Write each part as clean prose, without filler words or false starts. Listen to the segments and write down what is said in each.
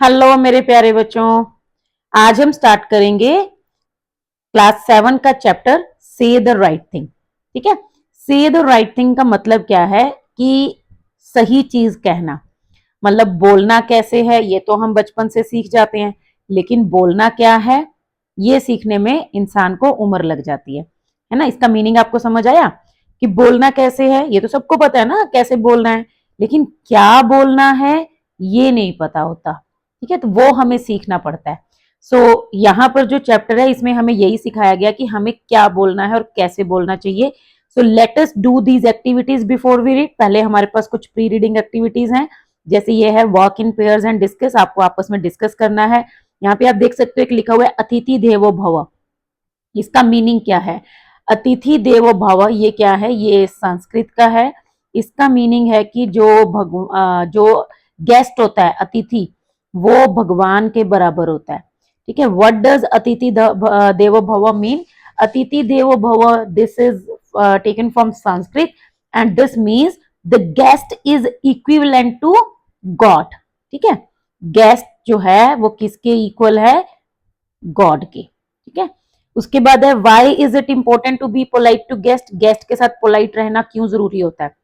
Hello मेरे प्यारे बच्चों। आज हम स्टार्ट करेंगे क्लास 7 का चैप्टर से द राइट थिंग। ठीक है, से द राइट थिंग का मतलब क्या है कि सही चीज कहना, मतलब बोलना कैसे है ये तो हम बचपन से सीख जाते हैं, लेकिन बोलना क्या है ये सीखने में इंसान को उम्र लग जाती है ना। इसका मीनिंग आपको समझ आया कि बोलना कैसे है, ये तो सबको पता है ना कैसे बोलना है, लेकिन क्या बोलना है ये नहीं पता होता। ठीक है, तो वो हमें सीखना पड़ता है। यहाँ पर जो चैप्टर है इसमें हमें यही सिखाया गया कि हमें क्या बोलना है और कैसे बोलना चाहिए। Let us do these activities before we read. पहले हमारे पास कुछ प्री रीडिंग एक्टिविटीज हैं, जैसे ये है walk in pairs and discuss, आपको आपस में डिस्कस करना है। यहाँ पे आप देख सकते हो एक लिखा हुआ है अतिथि देवो भव। इसका मीनिंग क्या है? अतिथि देवो भव ये क्या है? ये संस्कृत का है। इसका मीनिंग है कि जो गेस्ट होता है, अतिथि, वो भगवान के बराबर होता है। ठीक है, व्हाट डज अतिथि देवो भव मीन? अतिथि देवो भव, this is taken from Sanskrit and this means the guest is equivalent to God. ठीक है, गेस्ट जो है वो किसके इक्वल है? गॉड के। ठीक है, उसके बाद है why is it important to be polite to guest. Guest के साथ पोलाइट रहना क्यों जरूरी होता है?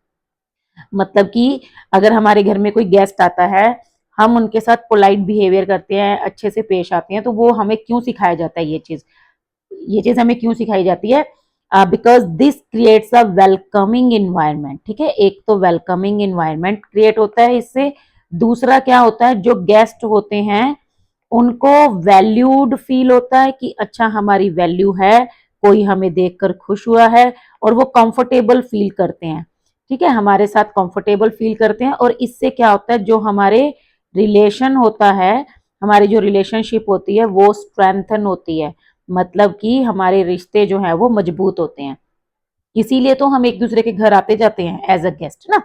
मतलब कि अगर हमारे घर में कोई गेस्ट आता है, हम उनके साथ पोलाइट बिहेवियर करते हैं, अच्छे से पेश आते हैं, तो वो हमें क्यों सिखाया जाता है? ये चीज हमें क्यों सिखाई जाती है? Because this creates a welcoming environment. ठीक है, एक तो वेलकमिंग इन्वायरमेंट क्रिएट होता है इससे। दूसरा क्या होता है, जो गेस्ट होते हैं उनको वैल्यूड फील होता है कि अच्छा हमारी वैल्यू है, कोई हमें देखकर खुश हुआ है, और वो कंफर्टेबल फील करते हैं। ठीक है, हमारे साथ कंफर्टेबल फील करते हैं, और इससे क्या होता है, जो हमारे रिलेशन होता है, हमारी जो रिलेशनशिप होती है वो स्ट्रेंथन होती है, मतलब कि हमारे रिश्ते जो हैं वो मजबूत होते हैं। इसीलिए तो हम एक दूसरे के घर आते जाते हैं एज अ गेस्ट ना।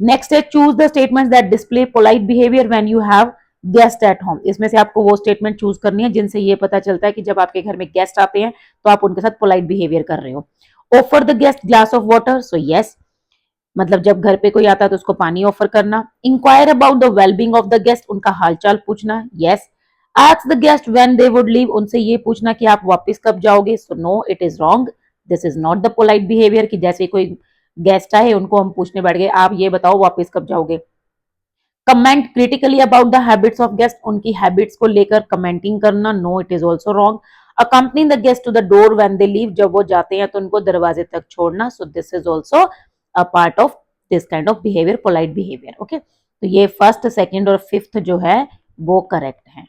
नेक्स्ट है choose the statements that display polite behaviour when you have guest at home. इसमें से आपको वो स्टेटमेंट चूज करनी है जिनसे ये पता चलता है कि जब आपके घर में गेस्ट आते हैं तो आप उनके साथ पोलाइट बिहेवियर कर रहे हो। Offer the guest glass of water, so yes, मतलब जब घर पे कोई आता है तो उसको पानी ऑफर करना। Inquire about the wellbeing of the guest, उनका हालचाल पूछना, yes. Ask the guest when they would leave, उनसे ये पूछना कि आप वापस कब जाओगे, so no it is wrong, this is not the polite behaviour कि जैसे कोई गेस्ट आए उनको हम पूछने बैठ गए आप ये बताओ वापस कब जाओगे। Comment critically about the habits of guest, उनकी हैबिट्स को लेकर कमेंटिंग करना, no it is also wrong. Accompany the guest to the door when they leave, जब वो जाते हैं तो उनको दरवाजे तक छोड़ना, so this is also a part of this kind of behaviour, polite behaviour. Okay, तो ये फर्स्ट, सेकेंड और फिफ्थ जो है वो करेक्ट है।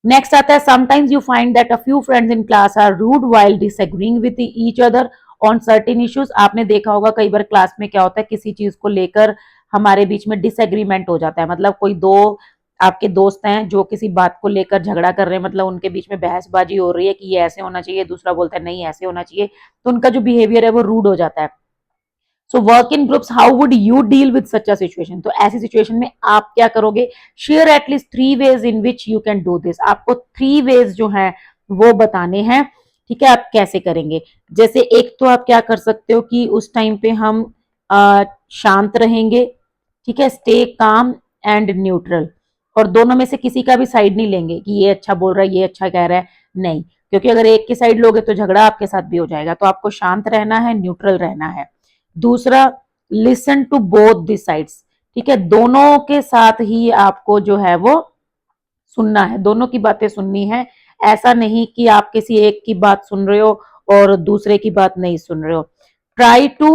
नेक्स्ट आता है sometimes you find that a few friends in class are rude while disagreeing with each other on certain issues. आपने देखा होगा कई बार क्लास में क्या होता है, किसी चीज को लेकर हमारे बीच में डिसएग्रीमेंट हो जाता है, मतलब कोई दो आपके दोस्त हैं जो किसी बात को लेकर झगड़ा कर रहे हैं, मतलब उनके बीच में बहसबाजी हो रही है कि ये ऐसे होना चाहिए, दूसरा बोलता है नहीं ऐसे होना चाहिए, तो उनका जो बिहेवियर है वो रूड हो जाता है। So work in groups, how would you deal with such a situation? तो ऐसी सिचुएशन में आप क्या करोगे? Share at least 3 ways in which you can do this. आपको 3 वेज जो है वो बताने हैं। ठीक है, आप कैसे करेंगे? जैसे एक तो आप क्या कर सकते हो कि उस टाइम पे हम शांत रहेंगे। ठीक है, स्टे काम एंड न्यूट्रल, और दोनों में से किसी का भी साइड नहीं लेंगे कि ये अच्छा बोल रहा है ये अच्छा कह रहा है, नहीं, क्योंकि अगर एक की साइड लोगे तो झगड़ा आपके साथ भी हो जाएगा। तो आपको शांत रहना है, न्यूट्रल रहना है। दूसरा, listen to both the sides. ठीक है, दोनों के साथ ही आपको जो है वो सुनना है, दोनों की बातें सुननी है। ऐसा नहीं कि आप किसी एक की बात सुन रहे हो और दूसरे की बात नहीं सुन रहे हो। Try to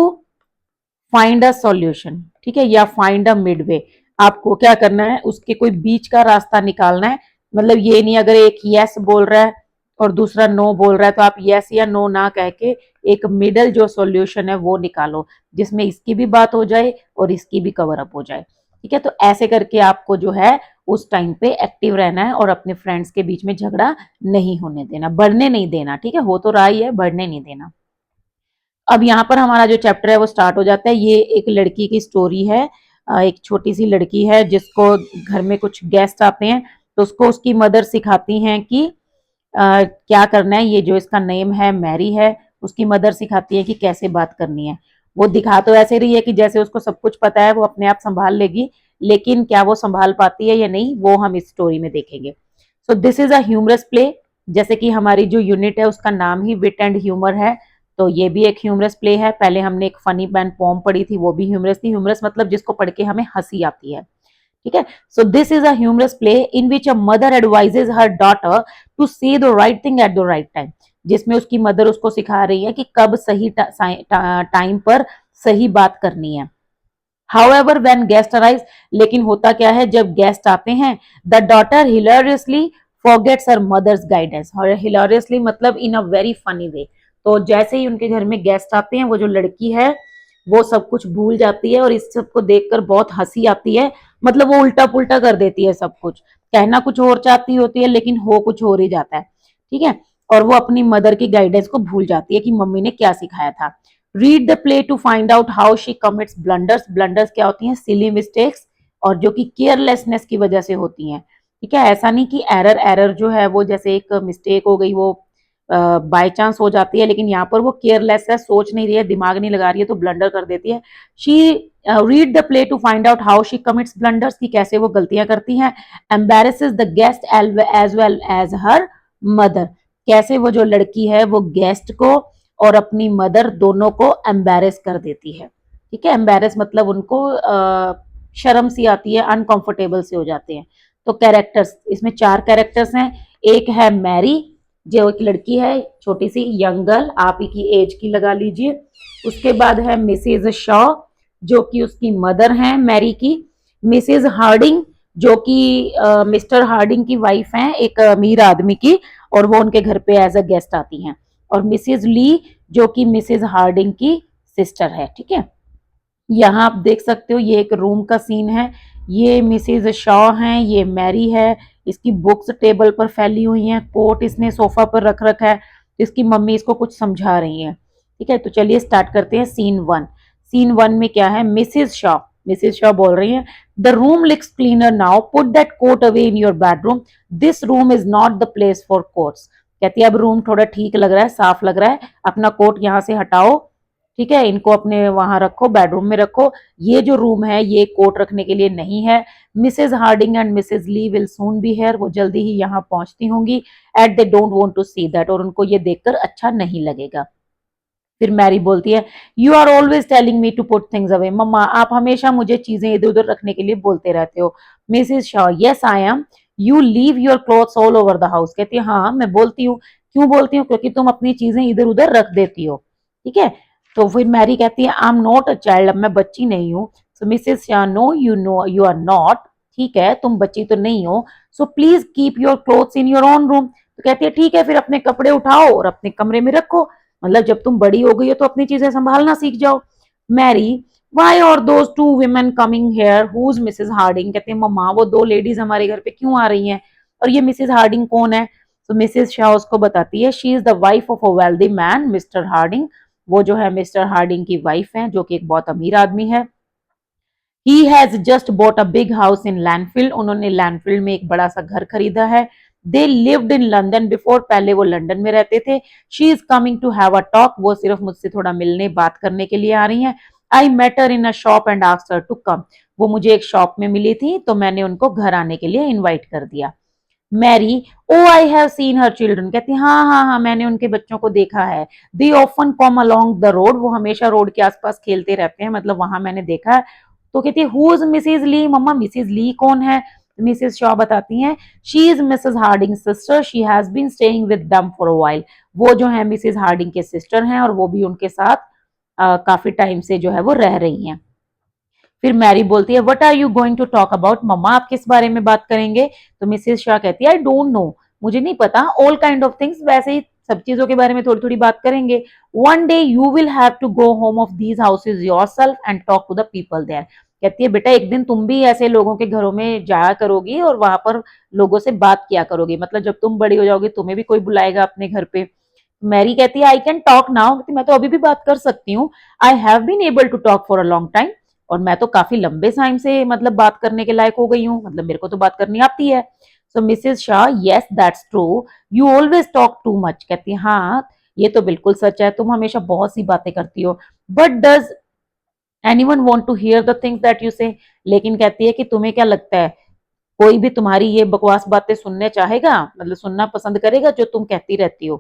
find a solution, ठीक है, या फाइंड अ मिड वे। आपको क्या करना है, उसके कोई बीच का रास्ता निकालना है। मतलब ये नहीं अगर एक यस बोल रहा है और दूसरा नो बोल रहा है तो आप यस या नो ना कह के एक मिडल जो सॉल्यूशन है वो निकालो, जिसमें इसकी भी बात हो जाए और इसकी भी कवर अप हो जाए। ठीक है, तो ऐसे करके आपको जो है उस टाइम पे एक्टिव रहना है और अपने फ्रेंड्स के बीच में झगड़ा नहीं होने देना, बढ़ने नहीं देना। ठीक है, हो तो रहा ही है, बढ़ने नहीं देना। अब यहाँ पर हमारा जो चैप्टर है वो स्टार्ट हो जाता है। ये एक लड़की की स्टोरी है। एक छोटी सी लड़की है जिसको घर में कुछ गेस्ट आते हैं, तो उसको उसकी मदर सिखाती हैं कि क्या करना है। ये जो इसका नेम है मैरी है, उसकी मदर सिखाती है कि कैसे बात करनी है। वो दिखा तो ऐसे रही है कि जैसे उसको सब कुछ पता है, वो अपने आप संभाल लेगी, लेकिन क्या वो संभाल पाती है या नहीं वो हम इस स्टोरी में देखेंगे। So this is a humorous play, जैसे कि हमारी जो यूनिट है उसका नाम ही विट एंड ह्यूमर है, तो ये भी एक ह्यूमरस प्ले है। पहले हमने एक फनी मैन पोम पढ़ी थी, वो भी ह्यूमरस थी। ह्यूमरस मतलब जिसको पढ़ के हमें हंसी आती है, ठीक है। So this is a humorous play in which a mother advises her daughter to say the right thing at the right time, जिसमें उसकी मदर उसको सिखा रही है कि कब सही टाइम पर सही बात करनी है। However, when guest arrives, लेकिन होता क्या है जब गेस्ट आते हैं, the daughter hilariously forgets her mother's guidance, और हिलेरियसली मतलब इन अ वेरी फनी वे। तो जैसे ही उनके घर में गेस्ट आते हैं वो जो लड़की है वो सब कुछ भूल जाती है और इस सब को देखकर बहुत हंसी आती है। मतलब वो उल्टा पुल्टा कर देती है सब कुछ, कहना कुछ और चाहती होती है लेकिन हो कुछ और ही जाता है, ठीक है। और वो अपनी मदर की गाइडेंस को भूल जाती है कि मम्मी ने क्या सिखाया था। Read the play to find out how she commits blunders. Blunders क्या होती हैं? सिली मिस्टेक्स, और जो कि केयरलेसनेस की वजह से होती हैं, ठीक है। ऐसा नहीं कि एरर एरर जो है वो जैसे एक मिस्टेक हो गई वो बाय चांस हो जाती है, लेकिन यहाँ पर वो केयरलेस है, सोच नहीं रही है, दिमाग नहीं लगा रही है, तो ब्लंडर कर देती है। She read the play to find out how she commits blunders, की कैसे वो गलतियां करती हैं। Embarrasses the guest as well as her mother, कैसे वो जो लड़की है वो गेस्ट को और अपनी मदर दोनों को एम्बेरस कर देती है, ठीक है। एम्बेरस मतलब उनको शर्म सी आती है, अनकंफर्टेबल से हो जाते हैं। तो कैरेक्टर्स, इसमें 4 कैरेक्टर्स हैं। एक है मैरी, जो एक लड़की है छोटी सी यंग गर्ल, आप ही की एज की लगा लीजिए। उसके बाद है मिसेज शॉ, जो कि उसकी मदर हैं मैरी की। मिसेज हार्डिंग, जो कि मिस्टर हार्डिंग की वाइफ हैं, एक अमीर आदमी की, और वो उनके घर पे एज अ गेस्ट आती हैं। और मिसेज ली, जो कि मिसेज हार्डिंग की सिस्टर है, ठीक है। यहाँ आप देख सकते हो ये एक रूम का सीन है। ये मिसेज शॉ हैं, ये मैरी है, इसकी बुक्स टेबल पर फैली हुई हैं, कोट इसने सोफा पर रख रखा है, इसकी मम्मी इसको कुछ समझा रही है, ठीक है। तो चलिए स्टार्ट करते हैं सीन 1। सीन 1 में क्या है? मिसेज शॉ बोल रही है, the room looks cleaner now, put that coat away in your bedroom, this room is not the place for coats. कहती है अब रूम थोड़ा ठीक लग रहा है, साफ लग रहा है, अपना कोट यहाँ से हटाओ, ठीक है, इनको अपने वहां रखो, बेडरूम में रखो, ये जो रूम है ये कोट रखने के लिए नहीं है। Mrs Harding and Mrs Lee will soon be here, वो जल्दी ही यहाँ पहुंचती होंगी। And they don't want to see that, और उनको ये देखकर अच्छा नहीं लगेगा। फिर मैरी बोलती है, you are always telling me to put things away, मम्मा आप हमेशा मुझे चीजें इधर उधर रखने के लिए बोलते रहते हो। Mrs Shaw, yes I am, you leave your clothes all over the house. कहती है हाँ मैं बोलती हूँ। क्यों बोलती हूँ? क्योंकि तुम अपनी चीजें इधर उधर रख देती हो, ठीक है। तो फिर मैरी कहती है I am not a child, अब मैं बच्ची नहीं हूँ। So Mrs Shaw, no you are not, ठीक है तुम बच्ची तो नहीं हो। So please keep your clothes in your own room. तो कहती है ठीक है फिर अपने कपड़े उठाओ और अपने कमरे में रखो, मतलब जब तुम बड़ी हो गई हो तो अपनी चीजें संभालना सीख जाओ। Mary, why are those two women coming here, who's Mrs Harding. कहते हैं मम्मा वो 2 लेडीज हमारे घर पे क्यों आ रही हैं, और ये मिसेज हार्डिंग कौन है? तो मिसेज शाह उसको बताती है, she is the wife of a wealthy man Mr Harding, वो जो है मिस्टर हार्डिंग की वाइफ है जो कि एक बहुत अमीर आदमी है। He has just bought a big house in Landfield, उन्होंने लैंडफील्ड में एक बड़ा सा घर खरीदा है। They lived in London before, पहले वो लंदन में रहते थे। She is coming to have a talk, वो सिर्फ मुझसे थोड़ा मिलने बात करने के लिए आ रही हैं। I met her in a shop and asked her to come, वो मुझे एक शॉप में मिली थी तो मैंने उनको घर आने के लिए इनवाइट कर दिया। Mary, oh I have seen her children. कहती हाँ हाँ हाँ मैंने उनके बच्चों को देखा है। They often come along the road, वो हमेशा रोड के आसपास खेलते रहते हैं, मतलब वहां मैंने देखा है। तो कहती है who is Mrs Lee, mamma Mrs Lee कौन है? मिसेज शॉ बताती हैं, she is Mrs Harding sister, she has been staying with them for a while, वो जो है मिसेज हार्डिंग के सिस्टर हैं और वो भी उनके साथ काफी टाइम से जो है वो रह रही हैं। फिर मैरी बोलती है what are you going to talk about, mamma आप किस बारे में बात करेंगे? तो मिसेज शाह कहती है आई डोंट नो, मुझे नहीं पता, ऑल काइंड ऑफ थिंग्स, वैसे ही सब चीजों के बारे में थोड़ी थोड़ी बात करेंगे। One day you will have to go home of these houses yourself and talk to the people there. कहती है बेटा एक दिन तुम भी ऐसे लोगों के घरों में जाया करोगी और वहां पर लोगों से बात किया करोगी, मतलब जब तुम बड़ी हो जाओगी तुम्हें भी कोई बुलाएगा अपने घर पे। मैरी कहती है आई कैन टॉक नाउ, मैं तो अभी भी बात कर सकती हूँ। I have been able to talk for a long time, और मैं तो काफी लंबे टाइम से मतलब बात करने के लायक हो गई हूँ, मतलब मेरे को तो बात करनी आती है। So Mrs Shah, yes that's true, you always talk too much. कहती है हाँ ये तो बिल्कुल सच है, तुम हमेशा बहुत सी बातें करती हो। But does anyone want to hear the things that you say, लेकिन कहती है कि तुम्हें क्या लगता है कोई भी तुम्हारी ये बकवास बातें सुनने चाहेगा, मतलब सुनना पसंद करेगा जो तुम कहती रहती हो।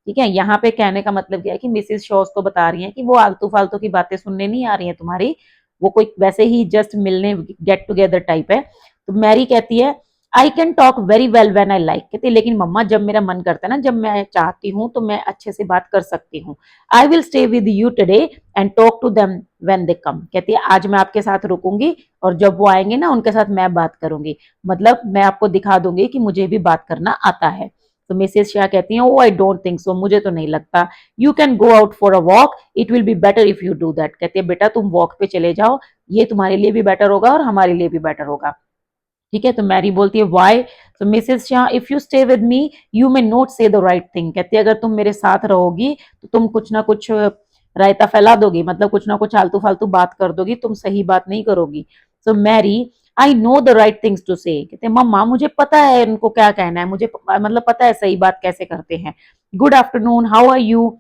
ठीक है, यहाँ पे कहने का मतलब क्या है कि मिसिस शॉ को बता रही है कि वो आलतू फालतू की बातें सुनने नहीं आ रही है तुम्हारी, वो कोई वैसे ही जस्ट मिलने गेट टुगेदर टाइप है। तो मैरी कहती है I can talk very well when I like, कहती है लेकिन मम्मा जब मेरा मन करता है ना, जब मैं चाहती हूँ तो मैं अच्छे से बात कर सकती हूँ। I will stay with you today and talk to them when they come, कहती है आज मैं आपके साथ रुकूंगी और जब वो आएंगे ना उनके साथ मैं बात करूंगी, मतलब मैं आपको दिखा दूंगी कि मुझे भी बात करना आता है। तो मिसेस शाह कहती हैं ओ आई डोंट थिंक सो, मुझे तो नहीं लगता। You can go out for a walk, it will be better if you do that, कहती है बेटा तुम वॉक पे चले जाओ, ये तुम्हारे लिए भी बेटर होगा और हमारे लिए भी बेटर होगा। ठीक है, तो मैरी बोलती है वाई, तो Mrs Shah if you stay with me you may not से द राइट थिंग, कहती है अगर तुम मेरे साथ रहोगी तो तुम कुछ ना कुछ रायता फैला दोगी, मतलब कुछ ना कुछ आलतू फालतू बात कर दोगी, तुम सही बात नहीं करोगी। So Mary I know the right things to say, कहते मम्मा मुझे पता है उनको क्या कहना है, मुझे मतलब पता है सही बात कैसे करते हैं। Good afternoon, how are you,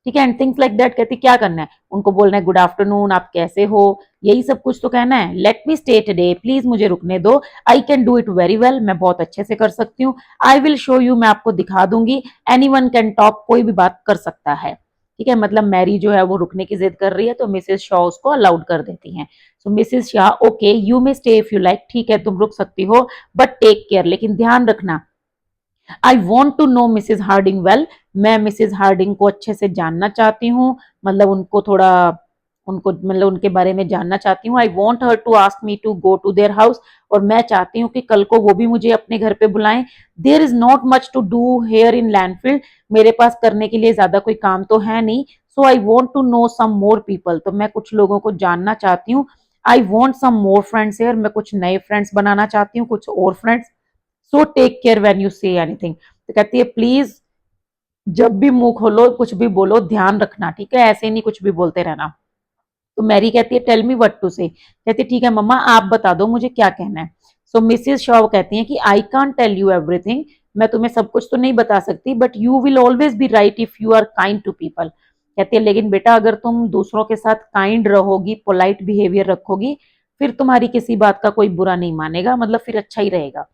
ठीक है, एंड थिंग्स लाइक दैट, कहती क्या करना है उनको बोलना है गुड आफ्टरनून आप कैसे हो, यही सब कुछ तो कहना है। Let me stay today, please मुझे रुकने दो, आई can do it very well, मैं बहुत अच्छे से कर सकती हूँ। आई विल शो यू, मैं आपको दिखा दूंगी। एनी वन कैन टॉक, कोई भी बात कर सकता है। ठीक है, मतलब मैरी जो है वो रुकने की जिद कर रही है तो मिसेस शॉ उसको अलाउड कर देती हैं। So Mrs Shah okay you may stay if you like, ठीक है तुम रुक सकती हो बट टेक केयर, लेकिन ध्यान रखना। I want to know Mrs Harding well, मैं मिसेज हार्डिंग को अच्छे से जानना चाहती हूँ, मतलब उनको थोड़ा उनको मतलब उनके बारे में जानना चाहती हूँ। I want her to ask me to go to their house, और मैं चाहती हूँ कि कल को वो भी मुझे अपने घर पे बुलाएं। There is not much to do here in Landfield, मेरे पास करने के लिए ज्यादा कोई काम तो है नहीं। So I want to know some more people, तो मैं कुछ लोगों को जानना चाहती हूँ। I want some more friends here, मैं कुछ नए फ्रेंड्स बनाना चाहती हूँ, कुछ और friends. So take care when you say anything, तो कहती है प्लीज जब भी मुंह खोलो कुछ भी बोलो ध्यान रखना, ठीक है, ऐसे नहीं कुछ भी बोलते रहना। तो मैरी कहती है टेल मी व्हाट टू से, कहती है ठीक है मम्मा आप बता दो मुझे क्या कहना है। सो मिसेस शॉ कहती हैं कि I can't tell you everything, मैं तुम्हें सब कुछ तो नहीं बता सकती but you will always be right if you are kind to people, कहती है लेकिन बेटा अगर तुम दूसरों के साथ काइंड रहोगी, पोलाइट बिहेवियर रखोगी, फिर तुम्हारी किसी बात का कोई बुरा नहीं मानेगा, मतलब फिर अच्छा ही रहेगा।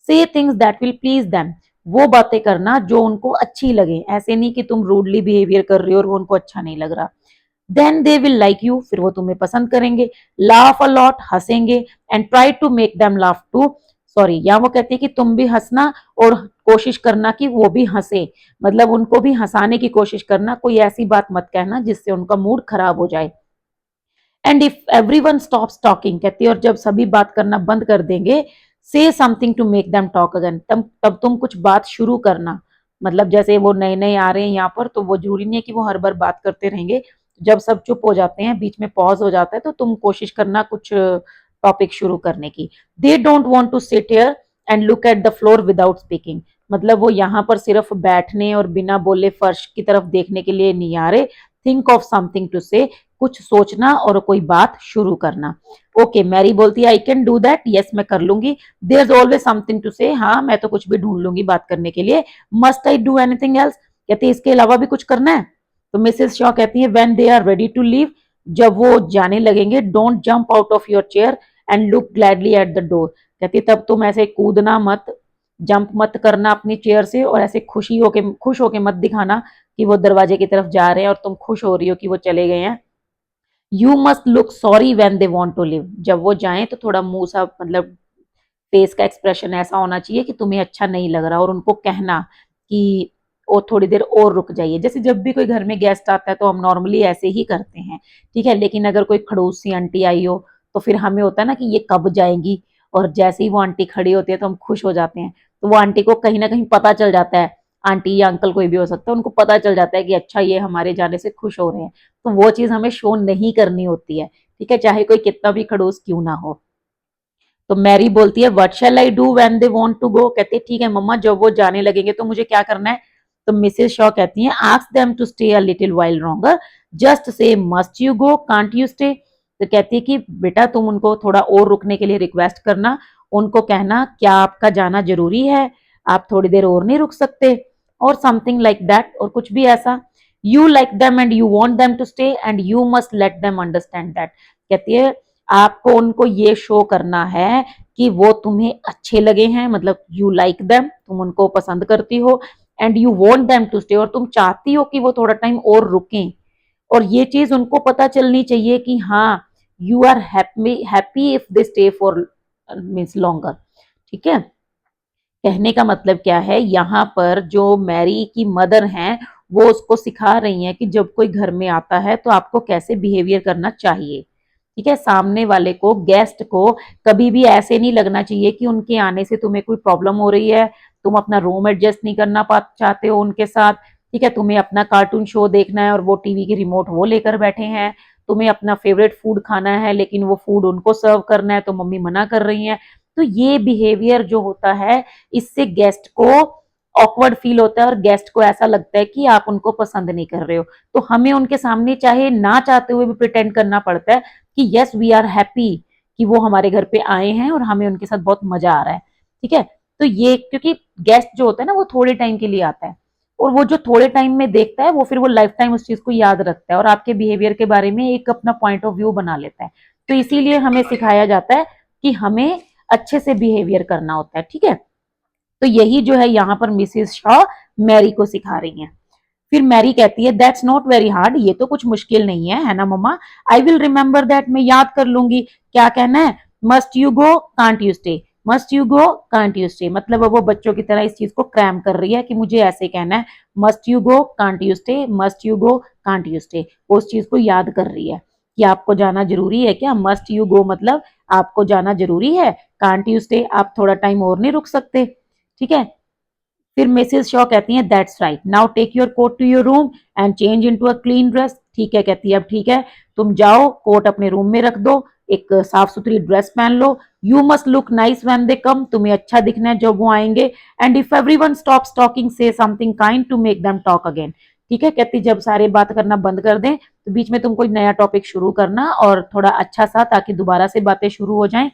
से things that will please them, वो बातें करना जो उनको अच्छी लगे, ऐसे नहीं कि तुम रूडली बिहेवियर कर रही हो और वो उनको अच्छा नहीं लग रहा। Then they will like you, फिर वो तुम्हें पसंद करेंगे। लाफ अ लॉट, हंसेंगे। And try to make them laugh too, sorry या वो कहती है कि तुम भी हंसना और कोशिश करना कि वो भी हंसे, मतलब उनको भी हंसाने की कोशिश करना, कोई ऐसी बात मत कहना जिससे उनका मूड खराब हो जाए। And if every one stops talking, कहती है और जब सभी बात करना बंद कर देंगे, say something to make them talk again, तब तुम कुछ बात शुरू करना, मतलब जैसे वो नए नए आ रहे हैं यहाँ पर तो वो जरूरी नहीं है कि वो हर बार बात करते रहेंगे, जब सब चुप हो जाते हैं बीच में पॉज हो जाता है तो तुम कोशिश करना कुछ टॉपिक शुरू करने की। They don't want to sit here and look at the floor without speaking, मतलब वो यहाँ पर सिर्फ बैठने और बिना बोले फर्श की तरफ देखने के लिए नहीं आ रहे। थिंक ऑफ समथिंग टू से, कुछ सोचना और कोई बात शुरू करना। ओके मैरी बोलती है I can do that, yes मैं कर लूंगी। There is always something to say, हाँ मैं तो कुछ भी ढूंढ लूंगी बात करने के लिए। Must I do anything else, कहती है इसके अलावा भी कुछ करना है। तो मिसेस शॉ कहती है when they are ready to leave, जब वो जाने लगेंगे, don't jump out of your chair and look gladly at the door, कहती है तब तुम ऐसे कूदना मत, जंप मत करना अपनी चेयर से और ऐसे खुश होके मत दिखाना कि वो दरवाजे की तरफ जा रहे हैं और तुम खुश हो रही हो कि वो चले गए हैं। You must look sorry when they want to leave, जब वो जाएं तो थोड़ा मुंह सा मतलब फेस का एक्सप्रेशन ऐसा होना चाहिए कि तुम्हें अच्छा नहीं लग रहा और उनको कहना कि वो थोड़ी देर और रुक जाइए, जैसे जब भी कोई घर में गेस्ट आता है तो हम नॉर्मली ऐसे ही करते हैं। ठीक है, लेकिन अगर कोई खड़ूस सी आंटी आई हो तो फिर हमें होता है ना कि ये कब जाएंगी, और जैसे ही वो आंटी खड़ी होती है तो हम खुश हो जाते हैं, तो वो आंटी को कहीं ना कहीं पता चल जाता है, आंटी या अंकल कोई भी हो सकता है, उनको पता चल जाता है कि अच्छा ये हमारे जाने से खुश हो रहे हैं, तो वो चीज हमें शो नहीं करनी होती है। ठीक है, चाहे कोई कितना भी खड़ूस क्यों ना हो। तो मैरी बोलती है what shall I do when they want to go, कहते ठीक है मम्मा जब वो जाने लगेंगे तो मुझे क्या करना है। तो मिसेस शॉ कहती हैं ask them to stay a little while longer, just say must you go can't you stay, तो कहती है कि बेटा तुम उनको थोड़ा और रुकने के लिए रिक्वेस्ट करना, उनको कहना क्या आपका जाना जरूरी है, आप थोड़ी देर और नहीं रुक सकते, और समथिंग लाइक दैट, और कुछ भी ऐसा। You like them and you want them to stay and you must let them understand that, कहती है आपको उनको ये शो करना है कि वो तुम्हें अच्छे लगे हैं, मतलब यू लाइक देम, तुम उनको पसंद करती हो, and you want them to stay, और तुम चाहती हो कि वो थोड़ा टाइम और रुकें, और ये चीज उनको पता चलनी चाहिए कि हाँ you are happy if they stay for means longer. ठीक है, कहने का मतलब क्या है, यहाँ पर जो मैरी की मदर हैं वो उसको सिखा रही हैं कि जब कोई घर में आता है तो आपको कैसे बिहेवियर करना चाहिए। ठीक है, सामने वाले को, गेस्ट को कभी भी ऐसे नहीं लगना चाहिए कि उनके आने से तुम्हें कोई प्रॉब्लम हो रही है, तुम अपना रूम एडजस्ट नहीं करना चाहते हो उनके साथ। ठीक है, तुम्हें अपना कार्टून शो देखना है और वो टीवी की रिमोट वो लेकर बैठे हैं, तुम्हें अपना फेवरेट फूड खाना है लेकिन वो फूड उनको सर्व करना है तो मम्मी मना कर रही है। तो ये बिहेवियर जो होता है इससे गेस्ट को ऑकवर्ड फील होता है और गेस्ट को ऐसा लगता है कि आप उनको पसंद नहीं कर रहे हो। तो हमें उनके सामने चाहे ना चाहते हुए भी प्रिटेंड करना पड़ता है कि यस वी आर हैप्पी कि वो हमारे घर पे आए हैं और हमें उनके साथ बहुत मजा आ रहा है। ठीक है, तो ये क्योंकि गेस्ट जो होता है ना वो थोड़े टाइम के लिए आता है, और वो जो थोड़े टाइम में देखता है वो फिर वो लाइफ टाइम उस चीज को याद रखता है और आपके बिहेवियर के बारे में एक अपना पॉइंट ऑफ व्यू बना लेता है। तो इसीलिए हमें सिखाया जाता है कि हमें अच्छे से बिहेवियर करना होता है। ठीक है, तो यही जो है यहाँ पर मिसेस शॉ मैरी को सिखा रही हैं। फिर मैरी कहती है दैट्स नॉट वेरी हार्ड, ये तो कुछ मुश्किल नहीं है ना मम्मा, आई विल रिमेंबर दैट, मैं याद कर लूंगी। क्या कहना है, must you go can't you stay, must you go can't you stay, मतलब वो बच्चों की तरह इस चीज को क्रैम कर रही है कि मुझे ऐसे कहना है, must you go can't you stay, must you go can't you stay, वो उस चीज को याद कर रही है कि आपको जाना जरूरी है क्या, मस्ट यू गो मतलब आपको जाना जरूरी है, कांट यू स्टे आप थोड़ा टाइम और नहीं रुक सकते। ठीक है, फिर मिसेस शॉ कहती हैं that's right, now take your coat to your room and change into a clean dress. ठीक है, कहती है अब ठीक है, तुम जाओ कोट अपने रूम में रख दो, एक साफ सुथरी ड्रेस पहन लो, you must look nice when they come, तुम्हें अच्छा दिखना है जब वो आएंगे, and if everyone stops talking say something kind to make them talk again. ठीक है, कहती जब सारे बात करना बंद कर दें तो बीच में तुम कोई नया टॉपिक शुरू करना और थोड़ा अच्छा सा, ताकि दोबारा से बातें शुरू हो जाएं,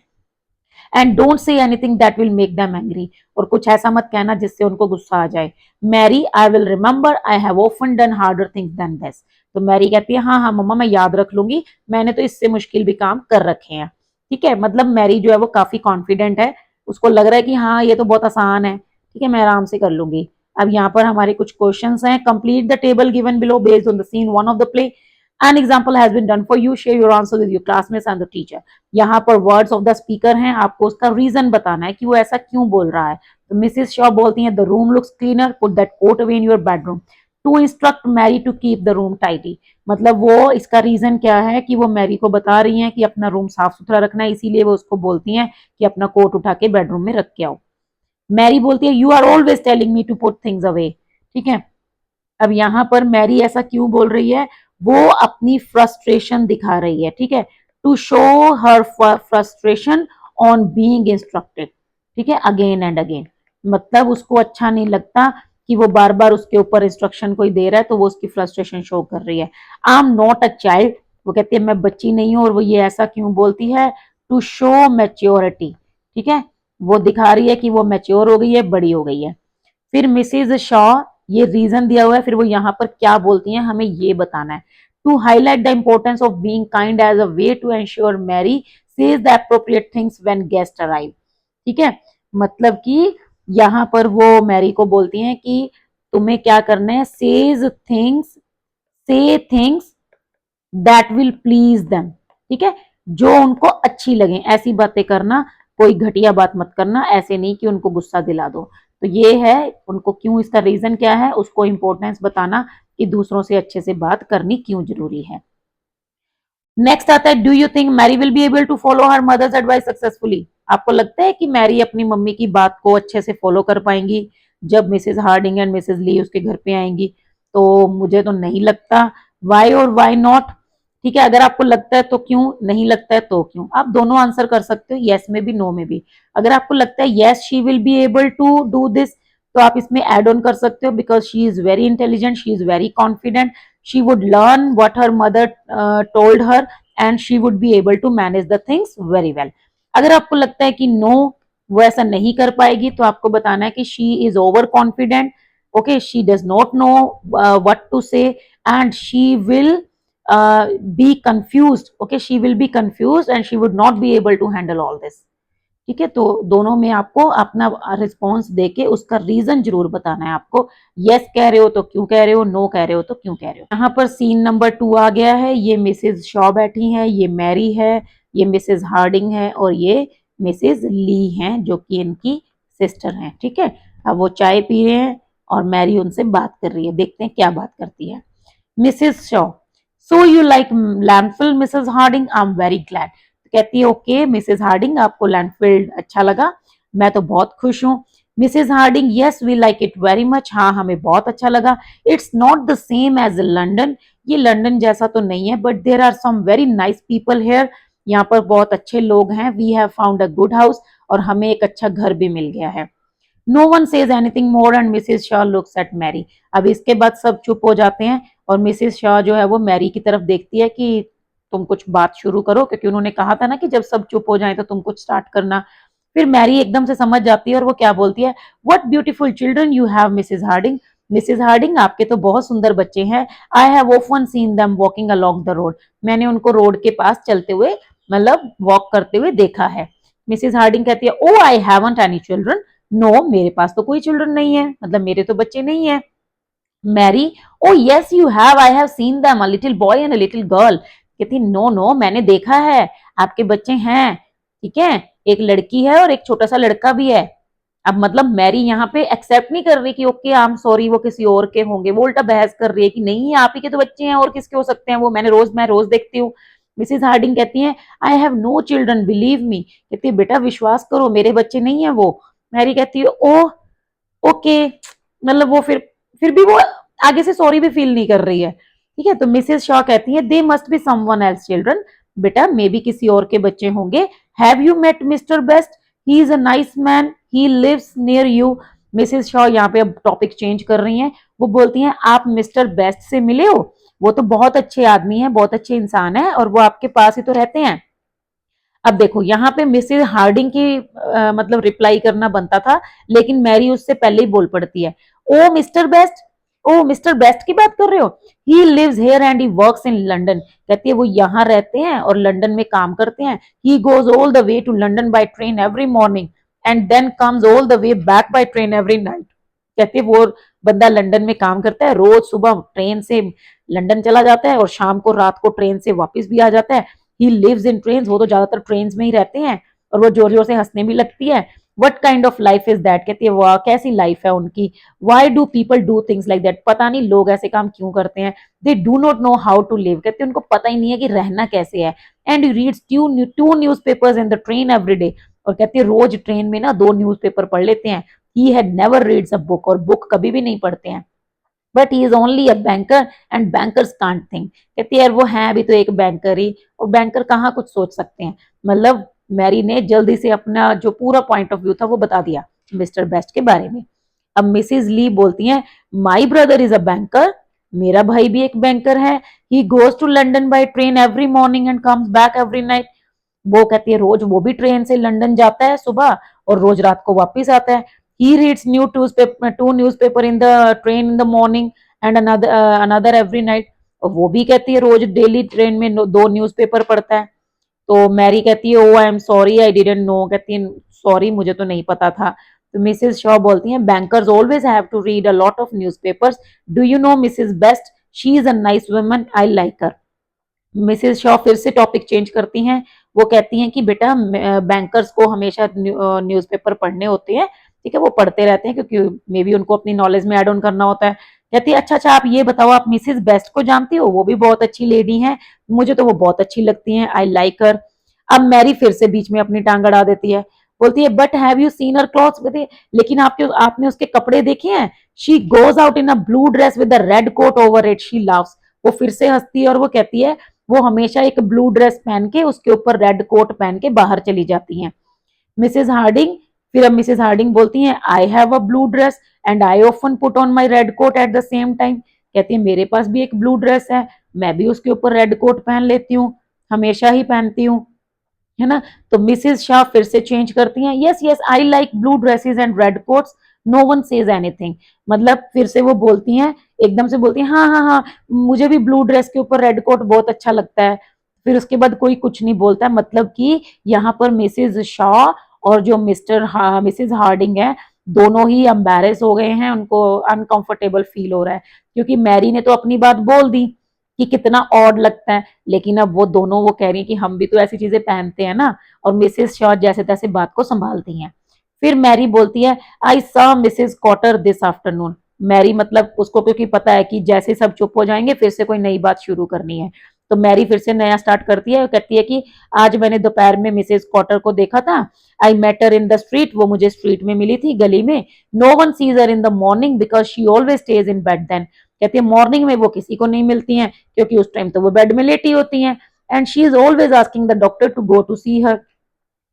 and don't say anything that will make them angry, और कुछ ऐसा मत कहना जिससे उनको गुस्सा आ जाए। Mary I will remember, I have often done harder things than this. तो मैरी कहती है हाँ हाँ मम्मा मैं याद रख लूंगी, मैंने तो इससे मुश्किल भी काम कर रखे हैं। ठीक है, मतलब मैरी जो है वो काफी कॉन्फिडेंट है, उसको लग रहा है कि हाँ ये तो बहुत आसान है, ठीक है मैं आराम से कर लूंगी। अब यहाँ पर हमारे कुछ क्वेश्चंस हैं, complete the table given below based on the scene one of the play, an example has been done for you, share your answer with your classmates and the teacher. यहाँ पर वर्ड्स ऑफ द स्पीकर हैं, आपको उसका reason बताना है कि वो ऐसा क्यों बोल रहा है। तो मिसेस शॉ बोलती हैं the room looks cleaner, put that coat away in your bedroom, to instruct Mary to keep the room tidy, मतलब वो इसका रीजन क्या है कि वो मैरी को बता रही हैं कि अपना रूम साफ सुथरा रखना है, इसीलिए वो उसको बोलती हैं कि अपना कोट उठा के बेडरूम में रख के आओ। मैरी बोलती है you are always telling me to put things away. ठीक है, अब यहाँ पर मैरी ऐसा क्यों बोल रही है, वो अपनी फ्रस्ट्रेशन दिखा रही है। ठीक है, to show her frustration on being instructed. ठीक है, अगेन एंड अगेन, मतलब उसको अच्छा नहीं लगता कि वो बार बार उसके ऊपर इंस्ट्रक्शन कोई दे रहा है, तो वो उसकी फ्रस्ट्रेशन शो कर रही है। I am not a child, वो कहती है मैं बच्ची नहीं हूं, और वो ये ऐसा क्यों बोलती है, टू शो मैच्योरिटी। ठीक है, वो दिखा रही है कि वो मैच्योर हो गई है, बड़ी हो गई है। फिर मिसेज शॉ, ये रीजन दिया हुआ है, फिर वो यहाँ पर क्या बोलती हैं हमें ये बताना है। To highlight the importance of being kind as a way to ensure Mary says the appropriate things when guest arrive. ठीक है, मतलब कि यहाँ पर वो मैरी को बोलती हैं कि तुम्हें क्या करना है, सेज थिंग्स, से things that will please them. ठीक है, जो उनको अच्छी लगे ऐसी बातें करना, कोई घटिया बात मत करना, ऐसे नहीं कि उनको गुस्सा दिला दो। तो ये है उनको क्यों, इसका रीजन क्या है, उसको इंपॉर्टेंस बताना कि दूसरों से अच्छे से बात करनी क्यों जरूरी है। नेक्स्ट आता है do you think Mary will be able to follow her mother's advice successfully, आपको लगता है कि मैरी अपनी मम्मी की बात को अच्छे से फॉलो कर पाएंगी जब Mrs Harding and Mrs Lee उसके घर पे आएंगी? तो मुझे तो नहीं लगता। वाई और वाई नॉट? ठीक है, अगर आपको लगता है तो क्यों, नहीं लगता है तो क्यों, आप दोनों आंसर कर सकते हो, यस में भी नो में भी। अगर आपको लगता है yes she will be able to do this, तो आप इसमें एड ऑन कर सकते हो, because she is very intelligent, she is very confident, she would learn what her mother told her and she would be able to manage the things very well. अगर आपको लगता है कि नो वो ऐसा नहीं कर पाएगी, तो आपको बताना है कि she is over confident, okay, she does not know what to say and she will be confused, okay, she will be confused and she would not be able to handle all this. ठीक है, तो दोनों में आपको अपना response देके उसका reason जरूर बताना है आपको। यस कह रहे हो तो क्यों कह रहे हो, नो कह रहे हो तो क्यों कह रहे हो। यहाँ पर सीन नंबर 2 आ गया है। ये मिसेज शॉ बैठी हैं, ये मैरी है, ये मिसेज हार्डिंग है और ये मिसेज ली हैं जो कि इनकी सिस्टर हैं। ठीक है, अब वो चाय पी रहे हैं और मैरी उनसे बात कर रही है। देखते हैं क्या बात करती है। Mrs Shaw, so you like landfill Mrs Harding, I am very glad. कहती है ओके मिसेज हार्डिंग, आपको लैंडफील्ड अच्छा लगा, मैं तो बहुत खुश हूँ। Mrs Harding, yes we like it very much, हाँ हमें बहुत अच्छा लगा। It's not the same as London, ये लंदन जैसा तो नहीं है, but there are some very nice people here, यहाँ पर बहुत अच्छे लोग हैं। We have found a good house, और हमें एक अच्छा घर भी मिल गया है। No one says anything more and Mrs Shaw looks at Mary. अब इसके बाद सब चुप हो जाते हैं और मिसेज शॉ जो है वो मैरी की तरफ देखती है कि तुम कुछ बात शुरू करो, क्योंकि उन्होंने कहा था ना कि जब सब चुप हो जाए तो तुम कुछ स्टार्ट करना। फिर मैरी एकदम से समझ जाती है और वो क्या बोलती है, what beautiful children you have Mrs Harding. Mrs Harding, आपके तो बहुत सुंदर बच्चे हैं। I have often seen them walking along the road, मैंने उनको रोड के पास चलते हुए, मतलब वॉक करते हुए देखा है। मिसेज हार्डिंग कहती है, oh I haven't any children, no मेरे पास तो कोई चिल्ड्रन नहीं है, मतलब मेरे तो बच्चे नहीं है। Mary, oh yes you have, I have seen them, a little boy and a little girl. कहती नो नो, मैंने देखा है, आपके बच्चे हैं। ठीक है, एक लड़की है और एक छोटा सा लड़का भी है। अब मतलब मैरी यहाँ पे एक्सेप्ट नहीं कर रही कि ओके आई एम सॉरी वो किसी और के होंगे, वो उल्टा बहस कर रही है कि नहीं आप ही के तो बच्चे हैं और किसके हो सकते हैं, वो मैं रोज देखती हूँ। मिसेज हार्डिंग कहती हैं, I have no children believe me, कहती है बेटा विश्वास करो मेरे बच्चे नहीं है वो। मैरी कहती है ओह ओके, मतलब वो फिर भी वो आगे से सॉरी भी फील नहीं कर रही है। ठीक है, तो मिसेज शॉ कहती है, they must be someone else children, बेटा मे बी किसी और के बच्चे होंगे। Have you met Mister Best, he is a nice man, he lives near you. Mrs Shaw यहाँ पे अब टॉपिक चेंज कर रही हैं। वो बोलती हैं, आप मिस्टर बेस्ट से मिले हो, वो तो बहुत अच्छे आदमी है, बहुत अच्छे इंसान है, और वो आपके पास ही तो रहते हैं। अब देखो यहाँ पे मिसेज हार्डिंग की मतलब रिप्लाई करना बनता था, लेकिन मैरी उससे पहले ही बोल पड़ती है, oh Mister Best, oh Mister Best की बात कर रहे हो, he lives here and he works in London. कहती है वो यहाँ रहते हैं और लंदन में काम करते हैं। He goes all the way to London by train every morning and then comes all the way back by train every night. कहती है वो बंदा लंदन में काम करता है, रोज सुबह ट्रेन से लंदन चला जाता है और शाम को रात को ट्रेन से वापस भी आ जाता है। ही लिव्स इन ट्रेन, वो तो ज्यादातर ट्रेन में ही रहते हैं, और वो जोर जोर से हंसने भी लगती है। What kind of life is that, कहती है वाह कैसी लाइफ है उनकी। Why do people do things like that, पता नहीं लोग ऐसे काम क्यों करते हैं। They do not know how to live, कहती है उनको पता ही नहीं है कि रहना कैसे है। And you reads two newspapers in the train every day, और कहती है रोज ट्रेन में ना 2 न्यूज़पेपर पढ़ लेते हैं। He had never reads a book, और बुक कभी भी नहीं पढ़ते हैं। But he is only a banker and bankers can't think, कहती है यार वो है अभी तो एक बैंकर ही, और बैंकर कहाँ कुछ सोच सकते हैं। मतलब मैरी ने जल्दी से अपना जो पूरा पॉइंट ऑफ व्यू था वो बता दिया मिस्टर बेस्ट के बारे में। अब मिसेज ली बोलती हैं, my brother is a banker, मेरा भाई भी एक बैंकर है। He goes to London by train every morning and comes back every night. वो कहती है रोज वो भी ट्रेन से लंदन जाता है सुबह, और रोज रात को वापस आता है। He reads two newspaper in the train in the morning and another every night. और वो भी कहती है रोज डेली ट्रेन में 2 न्यूज़पेपर पढ़ता है। तो मैरी कहती है oh I am sorry I didn't know, कहती है सॉरी मुझे तो नहीं पता था। तो मिसेज शॉ बोलती हैं, bankers always have to read a lot of newspapers, do you know Mrs Best, she is a nice woman, I like her. Mrs Shaw फिर से टॉपिक चेंज करती हैं। वो कहती हैं कि बेटा बैंकर्स को हमेशा न्यूज़पेपर पढ़ने होते हैं। ठीक है, वो पढ़ते रहते हैं क्योंकि मे बी उनको अपनी नॉलेज में एड ऑन करना होता है। कहती है अच्छा अच्छा आप ये बताओ, आप मिसेज बेस्ट को जानती हो, वो भी बहुत अच्छी लेडी हैं, मुझे तो वो बहुत अच्छी लगती हैं, आई लाइक हर। अब मैरी फिर से बीच में अपनी टांग अड़ा देती है, बोलती है but have you seen her clothes, कहती है लेकिन आपने उसके कपड़े देखे हैं। She goes out in a blue dress with a red coat over it, she laughs. वो फिर से हंसती है और वो कहती है वो हमेशा एक ब्लू ड्रेस पहन के उसके ऊपर रेड कोट पहन के बाहर चली जाती हैं। मिसेज हार्डिंग, फिर अब मिसेज हार्डिंग बोलती हैं, I have a blue dress and I often put on my red coat at the same time. कहती है मेरे पास भी एक ब्लू ड्रेस है, मैं भी उसके ऊपर रेड कोट पहन लेती हूँ, हमेशा ही पहनती हूँ, है ना। तो मिसेज शाह फिर से चेंज करती हैं, yes yes I like blue dresses and red coats, no one says anything. मतलब फिर से वो बोलती हैं, एकदम से बोलती है हाँ हाँ हाँ, मुझे भी ब्लू ड्रेस के ऊपर रेड कोट बहुत अच्छा लगता है। फिर उसके बाद कोई कुछ नहीं बोलता है, मतलब कि यहाँ पर मिसेज शॉ और जो मिसेज हार्डिंग है, दोनों ही एम्बेरस हो गए हैं, उनको अनकंफर्टेबल फील हो रहा है, क्योंकि मैरी ने तो अपनी बात बोल दी कि कितना ऑड लगता है, लेकिन अब वो दोनों वो कह रही है कि हम भी तो ऐसी चीजें पहनते हैं ना, और मिसेज शॉ जैसे तैसे बात को संभालती हैं। फिर मैरी बोलती है I saw Mrs Cotter this afternoon. Mary मतलब उसको क्योंकि पता है कि जैसे सब चुप हो जाएंगे फिर से कोई नई बात शुरू करनी है, तो मैरी फिर से नया स्टार्ट करती है, कहती है कि आज मैंने दोपहर में मिसेज कॉटर को देखा था। I met her in the street, वो मुझे स्ट्रीट में मिली थी, गली में। No one sees her in the morning because she always stays in bed then. कहती है मॉर्निंग में वो किसी को नहीं मिलती हैं, क्योंकि उस टाइम तो वो बेड में लेटी होती हैं। And she is always asking the doctor to go to see her,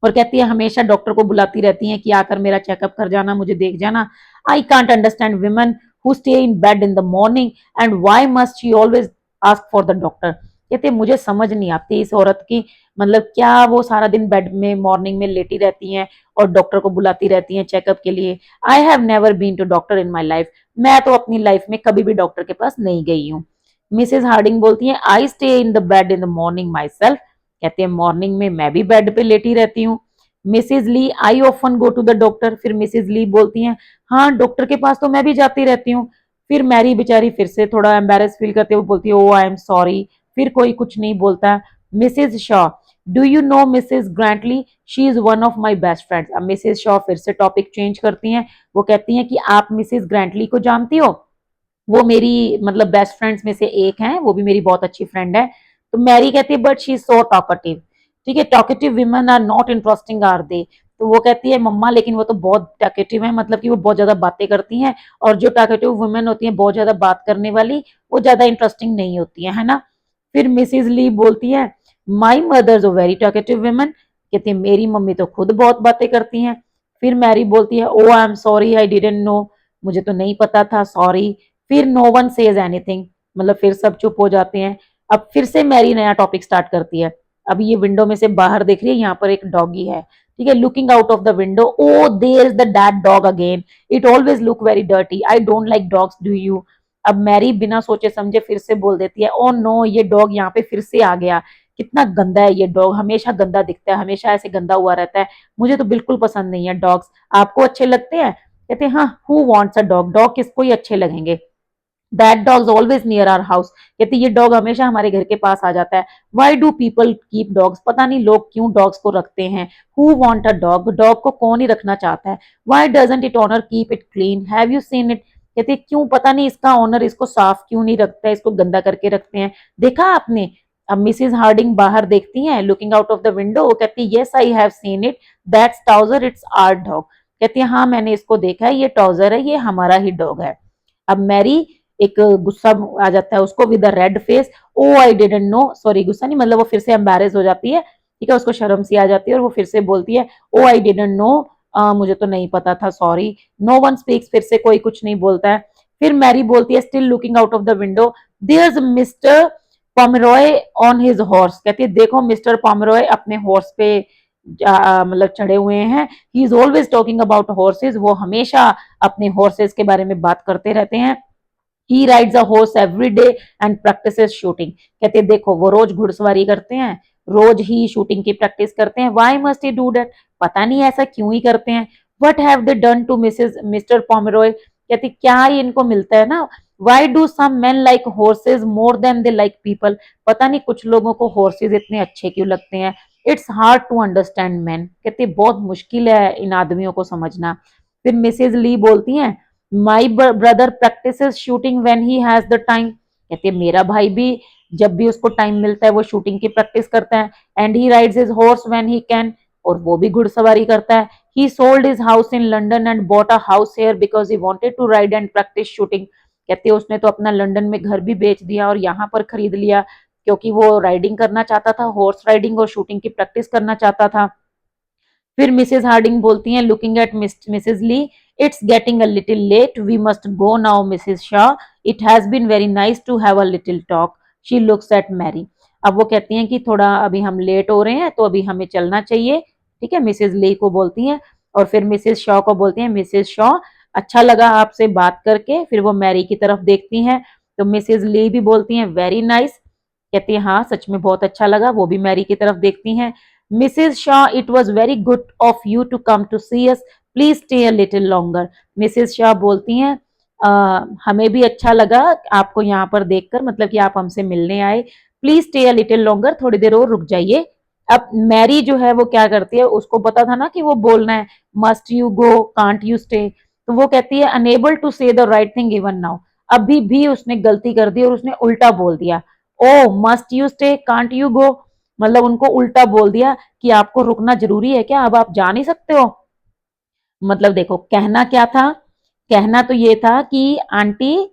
और कहती है हमेशा डॉक्टर को बुलाती रहती हैं कि आकर मेरा चेकअप कर जाना, मुझे देख जाना। I can't understand women who stay in bed in the morning and why must she always ask for the doctor. कहते मुझे समझ नहीं आती इस औरत की, मतलब क्या वो सारा दिन बेड में मॉर्निंग में लेटी रहती हैं और डॉक्टर को बुलाती रहती हैं चेकअप के लिए। I have never been to doctor in my life, मैं तो अपनी लाइफ में कभी भी डॉक्टर के पास नहीं गई हूँ। मिसेज हार्डिंग बोलती हैं I stay in the bed in the morning my self. कहते हैं मॉर्निंग में मैं भी बेड पे लेटी रहती हूँ। Mrs Lee I often go to the doctor. फिर मिसेज ली बोलती हैं हाँ डॉक्टर के पास तो मैं भी जाती रहती हूँ। फिर मैरी बेचारी फिर से थोड़ा एम्बेरस फील करते हुए बोलती है ओ आई एम सॉरी। फिर कोई कुछ नहीं बोलता। Mrs Shaw do you know Mrs Grantly, she is one of my best friends. अब मिसेज शॉ फिर से टॉपिक चेंज करती हैं, वो कहती हैं कि आप मिसेज ग्रांटली को जानती हो, वो मेरी मतलब बेस्ट फ्रेंड्स में से एक हैं, वो भी मेरी बहुत अच्छी फ्रेंड है। तो मैरी कहती है but she is so talkative. ठीक है, talkative women are not interesting are they. तो वो कहती है मम्मा लेकिन वो तो बहुत टॉकेटिव है, मतलब कि वो बहुत ज्यादा बातें करती हैं, और जो टॉकेटिव वुमेन होती है बहुत ज्यादा बात करने वाली, वो ज्यादा इंटरेस्टिंग नहीं होती है ना। फिर मिसेज ली बोलती है my mother a very talkative women. कहती है मेरी मम्मी तो खुद बहुत बातें करती हैं। फिर मैरी बोलती है oh I am sorry I didn't know, मुझे तो नहीं पता था, सॉरी। फिर नो वन सेज एनीथिंग, मतलब फिर सब चुप हो जाते हैं। अब फिर से मैरी नया टॉपिक स्टार्ट करती है। अब ये विंडो में से बाहर देख रही है, यहाँ पर एक डॉगी है, ठीक है, looking out of the window. Oh there is the that dog again, it always look very dirty, I don't like dogs, do you. अब मैरी बिना सोचे समझे फिर से बोल देती है ओ नो ये डॉग यहाँ पे फिर से आ गया, कितना गंदा है ये डॉग, हमेशा गंदा दिखता है, हमेशा ऐसे गंदा हुआ रहता है, मुझे तो बिल्कुल पसंद नहीं है डॉग्स, आपको अच्छे लगते हैं। कहते हैं हाँ who wants a dog, dog किसको ही अच्छे लगेंगे, that dogs always near our house. कहते ये डॉग हमेशा हमारे घर के पास आ जाता है। Why do people keep dogs, पता नहीं लोग क्यों डॉग्स को रखते हैं। Who want a dog, dog को कौन ही रखना चाहता है। Why doesn't it owner keep it clean, have you seen it. कहते क्यों पता नहीं इसका ऑनर इसको साफ क्यों नहीं रखता है, इसको गंदा करके रखते हैं, देखा आपने। अब मिसेज हार्डिंग बाहर देखती हैं looking out of the window, वो कहती है yes I have seen it, that's Towser, it's our dog. कहती है हाँ मैंने इसको देखा है, ये टाउजर है, ये हमारा ही डॉग है। अब मैरी एक गुस्सा आ जाता है उसको with red face, oh I didn't know, sorry गुस्सा नहीं मतलब वो फिर से एम्बेरस हो जाती है, ठीक है, उसको शर्म सी आ जाती है और वो फिर से बोलती है ओ आई डिडंट नो, मुझे तो नहीं पता था, सॉरी। नो वन स्पीक्स, फिर से कोई कुछ नहीं बोलता है। फिर मैरी बोलती है still looking out of the window, there is Mr Pomeroy on his horse. कहती है देखो मिस्टर पॉमरॉय अपने हॉर्स पे मतलब चढ़े हुए हैं, he is always talking about horse's, वो हमेशा अपने हॉर्सेज के बारे में बात करते रहते हैं। He rides a horse every day and practises shooting. कहते देखो वो रोज घुड़सवारी करते हैं, रोज ही शूटिंग की प्रैक्टिस करते हैं। Why must he do that, पता नहीं ऐसा क्यों ही करते हैं। What have they done to Mrs Mr Pomeroy, कहते क्या ही इनको मिलता है ना। Why do some men like horses more than they like people, पता नहीं कुछ लोगों को हॉर्सेज इतने अच्छे क्यों लगते हैं। It's hard to understand man, कहते बहुत मुश्किल है इन आदमियों को समझना। फिर मिसेज ली बोलती हैं my brother practices shooting when he has the time. कहते हैं मेरा भाई भी जब भी उसको टाइम मिलता है वो शूटिंग की प्रैक्टिस करता है। And he rides his horse when he can, और वो भी घुड़सवारी करता है। He sold his house in London and bought a house here because he wanted to ride and practice shooting. कहते हैं उसने तो अपना लंदन में घर भी बेच दिया और यहाँ पर खरीद लिया, क्योंकि वो राइडिंग करना चाहता था, हॉर्स राइडिंग और शूटिंग की प्रैक्टिस करना चाहता था। फिर मिसेज हार्डिंग बोलती हैं looking at Mrs Lee, it's getting a little late, we must go now Mrs Shaw, it has been very nice to have a little talk. She looks at Mary. अब वो कहती हैं कि थोड़ा अभी हम लेट हो रहे हैं तो अभी हमें चलना चाहिए, ठीक है, मिसेज ली को बोलती हैं। और फिर मिसेज शॉ को बोलती हैं मिसेज शॉ अच्छा लगा आपसे बात करके। फिर वो मैरी की तरफ देखती हैं तो मिसेज ली भी बोलती हैं वेरी नाइस, कहती है हाँ सच में बहुत अच्छा लगा। वो भी मैरी की तरफ देखती हैं। Mrs Shaw, it was very good of you to come to see us, please stay a little longer. Mrs Shaw बोलती हैं हमें भी अच्छा लगा आपको यहाँ पर देखकर, मतलब कि आप हमसे मिलने आए, please stay a little longer, थोड़ी देर और रुक जाइए। अब मैरी जो है वो क्या करती है, उसको पता था ना कि वो बोलना है must you go can't you stay, तो वो कहती है unable to say the right thing even now. अभी भी उसने गलती कर दी और उसने उल्टा बोल दिया। Oh must you stay can't you go, मतलब उनको उल्टा बोल दिया कि आपको रुकना जरूरी है क्या, अब आप जा नहीं सकते हो। मतलब देखो कहना क्या था, कहना तो ये था कि आंटी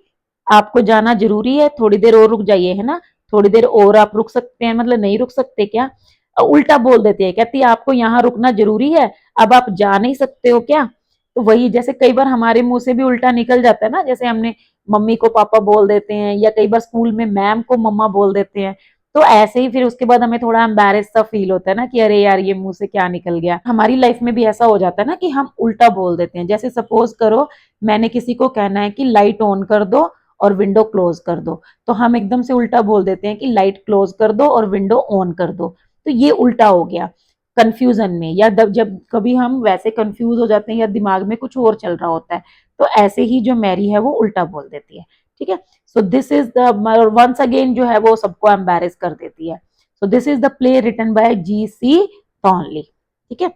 आपको जाना जरूरी है, थोड़ी देर और रुक जाइए, है ना, थोड़ी देर और आप रुक सकते हैं, मतलब नहीं रुक सकते क्या। उल्टा बोल देते हैं, कहती है आपको यहाँ रुकना जरूरी है, अब आप जा नहीं सकते हो क्या। तो वही जैसे कई बार हमारे मुंह से भी उल्टा निकल जाता है ना, जैसे हमने मम्मी को पापा बोल देते हैं या कई बार स्कूल में मैम को मम्मा बोल देते हैं, तो ऐसे ही फिर उसके बाद हमें थोड़ा एम्बैरेस सा फील होता है ना कि अरे यार ये मुंह से क्या निकल गया। हमारी लाइफ में भी ऐसा हो जाता है ना कि हम उल्टा बोल देते हैं। जैसे सपोज करो मैंने किसी को कहना है कि लाइट ऑन कर दो और विंडो क्लोज कर दो, तो हम एकदम से उल्टा बोल देते हैं कि लाइट क्लोज कर दो और विंडो ऑन कर दो, तो ये उल्टा हो गया कंफ्यूजन में, या जब कभी हम वैसे कंफ्यूज हो जाते हैं या दिमाग में कुछ और चल रहा होता है, तो ऐसे ही जो मैरी है वो उल्टा बोल देती है। ठीक है, so this is the once again जो है वो सबको एम्बैरेस कर देती है। So this is the play written by G C. Thornley. ठीक है,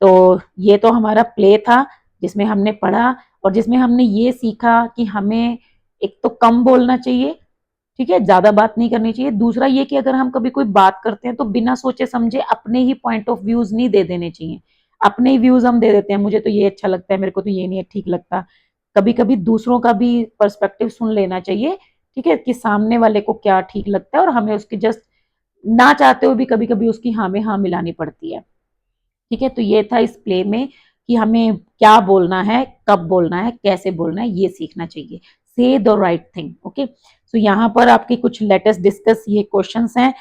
तो ये तो हमारा प्ले था जिसमें हमने पढ़ा और जिसमें हमने ये सीखा कि हमें एक तो कम बोलना चाहिए, ठीक है, ज्यादा बात नहीं करनी चाहिए। दूसरा ये कि अगर हम कभी कोई बात करते हैं तो बिना सोचे समझे अपने ही पॉइंट ऑफ व्यूज नहीं दे देने चाहिए। अपने ही व्यूज हम दे देते हैं, मुझे तो ये अच्छा लगता है, मेरे को तो ये नहीं ठीक लगता। कभी कभी दूसरों का भी पर्सपेक्टिव सुन लेना चाहिए, ठीक है, कि सामने वाले को क्या ठीक लगता है और हमें उसकी जस्ट ना चाहते हुए भी कभी कभी उसकी हाँ में हाँ मिलानी पड़ती है। ठीक है, तो ये था इस प्ले में कि हमें क्या बोलना है, कब बोलना है, कैसे बोलना है, ये सीखना चाहिए। से द राइट थिंग। ओके, सो यहाँ पर आपके कुछ लेटेस्ट डिस्कस ये क्वेश्चंस हैं,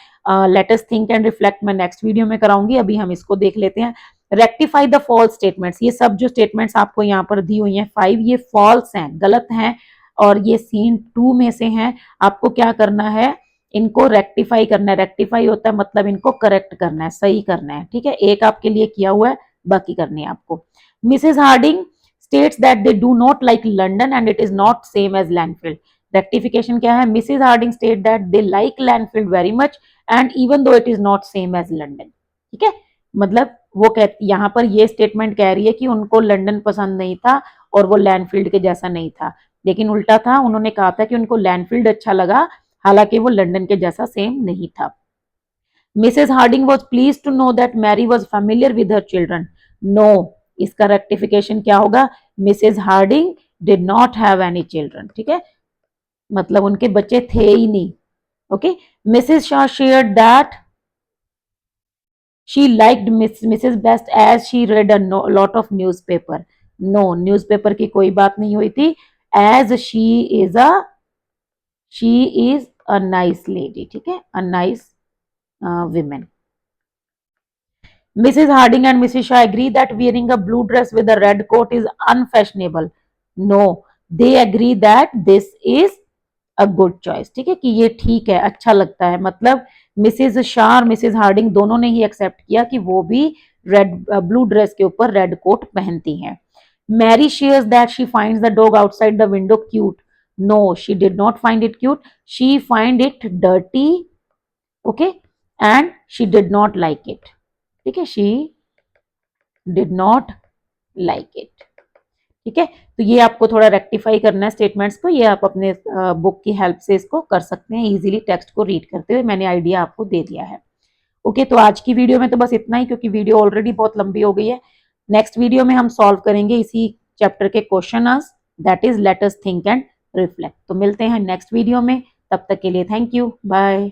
लेटेस्ट थिंक एंड रिफ्लेक्ट मैं नेक्स्ट वीडियो में कराऊंगी, अभी हम इसको देख लेते हैं। रेक्टिफाई द फॉल्स स्टेटमेंट्स, ये सब जो स्टेटमेंट्स आपको यहाँ पर दी हुई हैं 5, ये फॉल्स हैं, गलत हैं, और ये सीन 2 में से हैं। आपको क्या करना है, इनको रेक्टिफाई करना है। रेक्टिफाई होता है मतलब इनको करेक्ट करना है, सही करना है। ठीक है, एक आपके लिए किया हुआ है, बाकी करनी है आपको। Mrs Harding states that they do not like London and it is not same as Landfield. Rectification क्या है, Mrs Harding state that they like Landfield very much and even though it is not same as London. ठीक है, मतलब वो कहती, यहाँ पर ये स्टेटमेंट कह रही है कि उनको लंदन पसंद नहीं था और वो लैंडफील्ड के जैसा नहीं था, लेकिन उल्टा था, उन्होंने कहा था कि उनको लैंडफील्ड अच्छा लगा, हालांकि वो लंदन के जैसा सेम नहीं था। Mrs Harding was please to know that Mary was familiar with her children. No, इसका रेक्टिफिकेशन क्या होगा, Mrs Harding did not have any children. ठीक है, मतलब उनके बच्चे थे ही नहीं। Okay, Mrs Shaw shared that she liked Mrs Best as she read a lot of newspaper. No, newspaper की कोई बात नहीं हुई थी। As she is a nice lady. ठीक है, a nice women. Mrs. Harding and Mrs. Shah agree that wearing a blue dress with a red coat is unfashionable. No, they agree that this is a good choice. ठीक है, कि ये ठीक है, अच्छा लगता है, मतलब मिसेज शाह और मिसेज हार्डिंग दोनों ने ही एक्सेप्ट किया कि वो भी रेड ब्लू ड्रेस के ऊपर रेड कोट पहनती हैं। Mary shares that she finds the dog outside the window cute. No, she did not find it cute, she find it dirty, okay, and she did not like it. ठीक है, she did not like it. ठीक है, तो ये आपको थोड़ा rectify करना है स्टेटमेंट्स को, ये आप अपने बुक की हेल्प से इसको कर सकते हैं इजीली, टेक्स्ट को रीड करते हुए। मैंने आइडिया आपको दे दिया है। ओके, तो आज की वीडियो में तो बस इतना ही, क्योंकि वीडियो ऑलरेडी बहुत लंबी हो गई है। नेक्स्ट वीडियो में हम सॉल्व करेंगे इसी चैप्टर के question answer, that is let us think and reflect. तो मिलते हैं नेक्स्ट वीडियो में, तब तक के लिए थैंक यू, बाय।